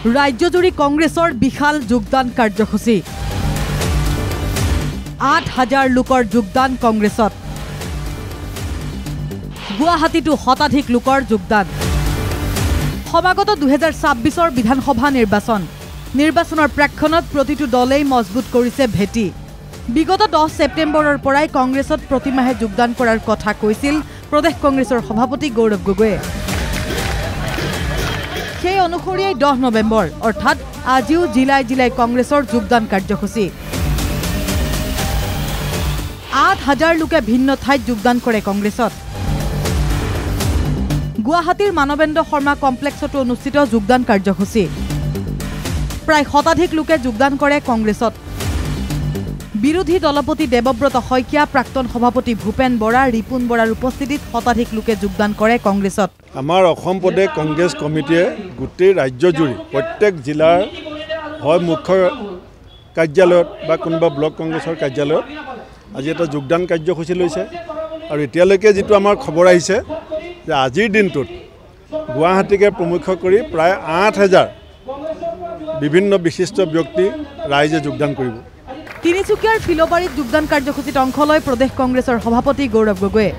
ৰাজ্যজুৰি কংগ্ৰেছৰ বিশাল যোগদান কাৰ্যসূচী ৮,০০০ লোকৰ যোগদান কংগ্ৰেছত গুৱাহাটীতো শতাধিক লোকৰ যোগদান সমাগত ২০২৬ৰ বিধানসভা নিৰ্বাচনৰ প্ৰেক্ষণত প্ৰতিটো দলেই মজবুত কৰিছে ভেটি বিগত ১০ ছেপ্টেম্বৰৰ পৰাই কংগ্ৰেছত প্ৰতিমাহে যোগদান কৰাৰ কথা কৈছিল প্ৰদেশ কংগ্ৰেছৰ সভাপতি গৌৰৱ গগৈয়ে সেই অনুসৰিয়ে ১০ নৱেম্বৰ অৰ্থাৎ আজিও জিলাই জিলাই কংগ্ৰেছৰ যোগদান কাৰ্যসূচী ৮,০০০ লোকে ভিন্ন ঠাইত যোগদান কৰে কংগ্ৰেছত গুৱাহাটীৰ মানৱেন্দ্ৰ শৰ্মা কমপ্লেক্সত অনুষ্ঠিত যোগদান কাৰ্যসূচী প্ৰায় শতাধিক লোকে যোগদান কৰে কংগ্ৰেছত বিৰোধী দলপতি দেৱব্ৰত শইকীয়া প্ৰাক্তন সভাপতি ভূপেন বৰা ৰিপুন বৰাৰ উপস্থিতিত শতাধিক লোকে যোগদান কৰে কংগ্ৰেছত আমাৰ অসম প্ৰদেশ কংগ্ৰেছ কমিটিয়ে গোটেই ৰাজ্যজুৰি প্ৰত্যেক জিলাৰ হয় মুখ্য কাৰ্যালয়ত বা কোনোবা ব্লক কংগ্ৰেছৰ কাৰ্যালয়ত আজি এটা যোগদান কাৰ্যসূচী লৈছে আৰু এতিয়ালৈকে যিটো আমাৰ খবৰ আহিছে যে আজিৰ দিনটোত গুৱাহাটীকে প্ৰমুখ কৰি প্ৰায় ৮,০০০ বিভিন্ন বিশিষ্ট ব্যক্তি ৰাইজে যোগদান কৰিব তিনিচুকীয়াৰ ফিলবাৰীত যোগদান কাৰ্যসূচীত অংশ লয় প্ৰদেশ কংগ্ৰেছৰ সভাপতি গৌৰৱ গগৈয়ে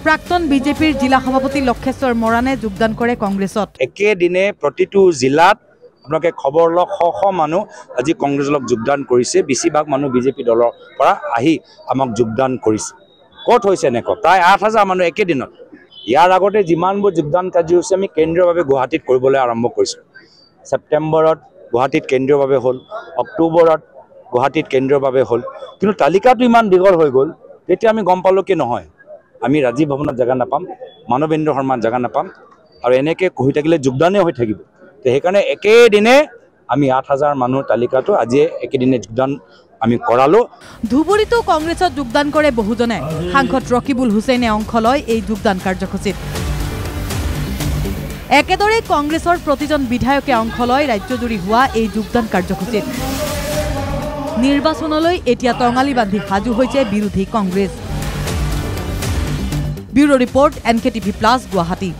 প্ৰাক্তন বিজেপিৰ জিলা সভাপতি লক্ষেশ্বৰ মৰাণে যোগদান কৰে কংগ্ৰেছত একেদিনে প্ৰতিটো জিলাত আপোনালোকে খবৰ লওক শ মানুহ আজি কংগ্ৰেছক যোগদান কৰিছে বেছিভাগ মানুহ বিজেপি দলৰ পৰা আহি আমাক যোগদান কৰিছে ক'ত হৈছে এনেকুৱা প্ৰায় ৮,০০০ মানুহ একেদিনত ইয়াৰ আগতে যিমানবোৰ যোগদান কাৰ্যসূচী আমি কেন্দ্ৰীয়ভাৱে গুৱাহাটীত কৰিবলৈ আৰম্ভ কৰিছোঁ ছেপ্টেম্বৰত গুৱাহাটীত কেন্দ্ৰীয়ভাৱে হ'ল অক্টোবৰত গুৱাহাটীত কেন্দ্ৰীয়ভাৱে হ'ল কিন্তু তালিকাটো ইমান দীঘল হৈ গ'ল তেতিয়া আমি গম পালোঁ কি নহয় আমি ৰাজীৱ ভৱনত জেগা নাপাম মানৱেন্দ্ৰ শৰ্মাত জেগা নাপাম আৰু এনেকৈ হৈ থাকিলে যোগদানেই হৈ থাকিব তো সেইকাৰণে একেদিনে আমি ৮,০০০ মানুহৰ তালিকাটো আজিয়ে একেদিনে যোগদান আমি কৰালোঁ ধুবুৰীতো কংগ্ৰেছত যোগদান কৰে বহুজনে সাংসদ ৰকিবুল হুছেইনে অংশ লয় এই যোগদান কাৰ্যসূচীত একেদৰে কংগ্ৰেছৰ প্ৰতিজন বিধায়কে অংশ লয় ৰাজ্যজুৰি হোৱা এই যোগদান কাৰ্যসূচীত নিৰ্বাচনলৈ এতিয়া টঙালি বান্ধি সাজু হৈছে বিৰোধী Congress bureau report NKTV+ Guwahati.